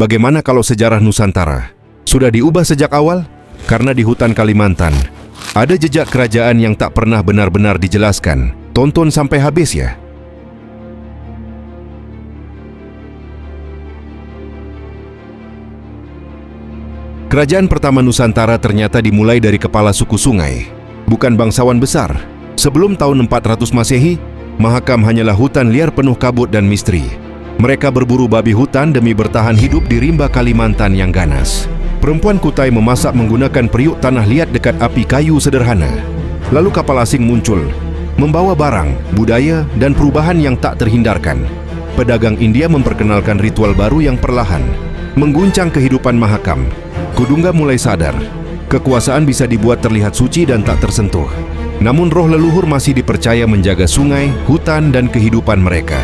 Bagaimana kalau sejarah Nusantara sudah diubah sejak awal? Karena di hutan Kalimantan ada jejak kerajaan yang tak pernah benar-benar dijelaskan. Tonton sampai habis ya. Kerajaan pertama Nusantara ternyata dimulai dari kepala suku Sungai, bukan bangsawan besar. Sebelum tahun 400 Masehi, Mahakam hanyalah hutan liar penuh kabut dan misteri. Mereka berburu babi hutan demi bertahan hidup di rimba Kalimantan yang ganas. Perempuan Kutai memasak menggunakan periuk tanah liat dekat api kayu sederhana. Lalu kapal asing muncul, membawa barang, budaya, dan perubahan yang tak terhindarkan. Pedagang India memperkenalkan ritual baru yang perlahan mengguncang kehidupan Mahakam. Kudungga mulai sadar, kekuasaan bisa dibuat terlihat suci dan tak tersentuh. Namun roh leluhur masih dipercaya menjaga sungai, hutan, dan kehidupan mereka.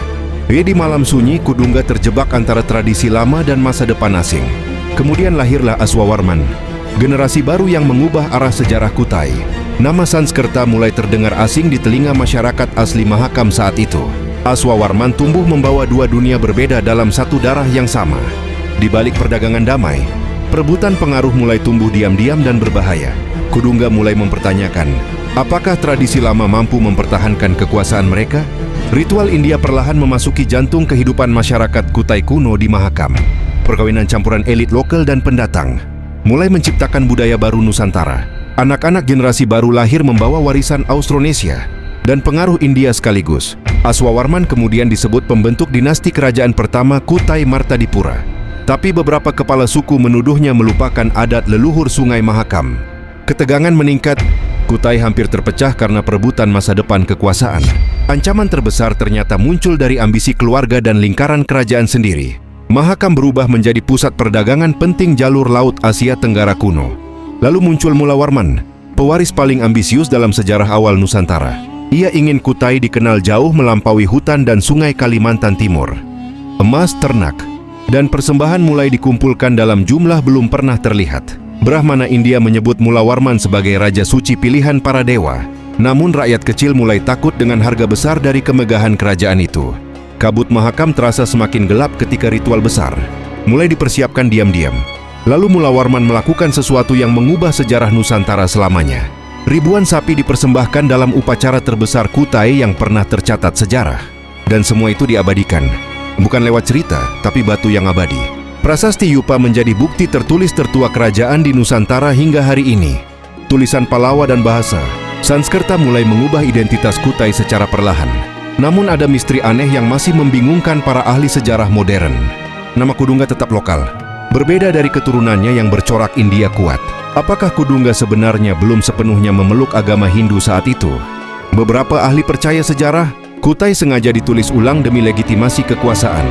Di malam sunyi, Kudungga terjebak antara tradisi lama dan masa depan asing. Kemudian lahirlah Aswawarman, generasi baru yang mengubah arah sejarah Kutai. Nama Sanskerta mulai terdengar asing di telinga masyarakat asli Mahakam saat itu. Aswawarman tumbuh membawa dua dunia berbeda dalam satu darah yang sama. Di balik perdagangan damai, perebutan pengaruh mulai tumbuh diam-diam dan berbahaya. Kudungga mulai mempertanyakan, apakah tradisi lama mampu mempertahankan kekuasaan mereka? Ritual India perlahan memasuki jantung kehidupan masyarakat Kutai kuno di Mahakam. Perkawinan campuran elit lokal dan pendatang mulai menciptakan budaya baru Nusantara. Anak-anak generasi baru lahir membawa warisan Austronesia dan pengaruh India sekaligus. Aswawarman kemudian disebut pembentuk dinasti kerajaan pertama Kutai Martadipura. Tapi beberapa kepala suku menuduhnya melupakan adat leluhur Sungai Mahakam. Ketegangan meningkat, Kutai hampir terpecah karena perebutan masa depan kekuasaan. Ancaman terbesar ternyata muncul dari ambisi keluarga dan lingkaran kerajaan sendiri. Mahakam berubah menjadi pusat perdagangan penting jalur laut Asia Tenggara kuno. Lalu muncul Mulawarman, pewaris paling ambisius dalam sejarah awal Nusantara. Ia ingin Kutai dikenal jauh melampaui hutan dan sungai Kalimantan Timur. Emas, ternak, dan persembahan mulai dikumpulkan dalam jumlah belum pernah terlihat. Brahmana India menyebut Mulawarman sebagai raja suci pilihan para dewa. Namun rakyat kecil mulai takut dengan harga besar dari kemegahan kerajaan itu. Kabut Mahakam terasa semakin gelap ketika ritual besar mulai dipersiapkan diam-diam. Lalu Mulawarman melakukan sesuatu yang mengubah sejarah Nusantara selamanya. Ribuan sapi dipersembahkan dalam upacara terbesar Kutai yang pernah tercatat sejarah. Dan semua itu diabadikan. Bukan lewat cerita, tapi batu yang abadi. Prasasti Yupa menjadi bukti tertulis tertua kerajaan di Nusantara hingga hari ini. Tulisan Palawa dan bahasa Sanskerta mulai mengubah identitas Kutai secara perlahan. Namun ada misteri aneh yang masih membingungkan para ahli sejarah modern. Nama Kudungga tetap lokal, berbeda dari keturunannya yang bercorak India kuat. Apakah Kudungga sebenarnya belum sepenuhnya memeluk agama Hindu saat itu? Beberapa ahli percaya sejarah, Kutai sengaja ditulis ulang demi legitimasi kekuasaan.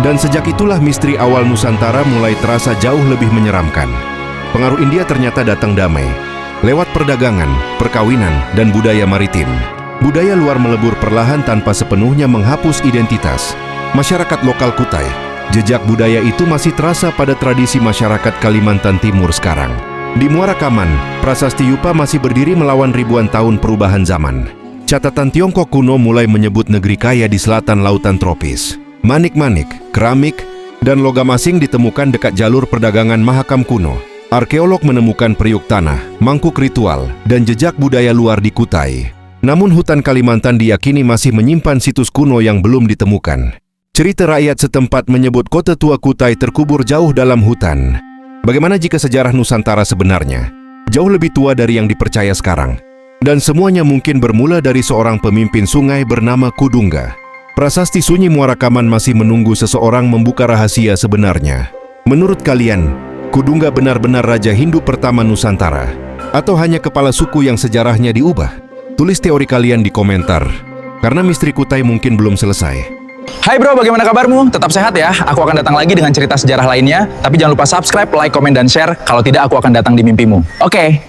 Dan sejak itulah misteri awal Nusantara mulai terasa jauh lebih menyeramkan. Pengaruh India ternyata datang damai, lewat perdagangan, perkawinan, dan budaya maritim. Budaya luar melebur perlahan tanpa sepenuhnya menghapus identitas masyarakat lokal Kutai. Jejak budaya itu masih terasa pada tradisi masyarakat Kalimantan Timur sekarang. Di Muara Kaman, prasasti Yupa masih berdiri melawan ribuan tahun perubahan zaman. Catatan Tiongkok kuno mulai menyebut negeri kaya di selatan lautan tropis. Manik-manik, keramik, dan logam asing ditemukan dekat jalur perdagangan Mahakam kuno. Arkeolog menemukan periuk tanah, mangkuk ritual, dan jejak budaya luar di Kutai. Namun hutan Kalimantan diyakini masih menyimpan situs kuno yang belum ditemukan. Cerita rakyat setempat menyebut kota tua Kutai terkubur jauh dalam hutan. Bagaimana jika sejarah Nusantara sebenarnya jauh lebih tua dari yang dipercaya sekarang? Dan semuanya mungkin bermula dari seorang pemimpin sungai bernama Kudungga. Prasasti sunyi Muara Kaman masih menunggu seseorang membuka rahasia sebenarnya. Menurut kalian, Kudungga benar-benar Raja Hindu pertama Nusantara? Atau hanya kepala suku yang sejarahnya diubah? Tulis teori kalian di komentar, karena misteri Kutai mungkin belum selesai. Hai bro, bagaimana kabarmu? Tetap sehat ya? Aku akan datang lagi dengan cerita sejarah lainnya. Tapi jangan lupa subscribe, like, komen, dan share. Kalau tidak, aku akan datang di mimpimu. Oke.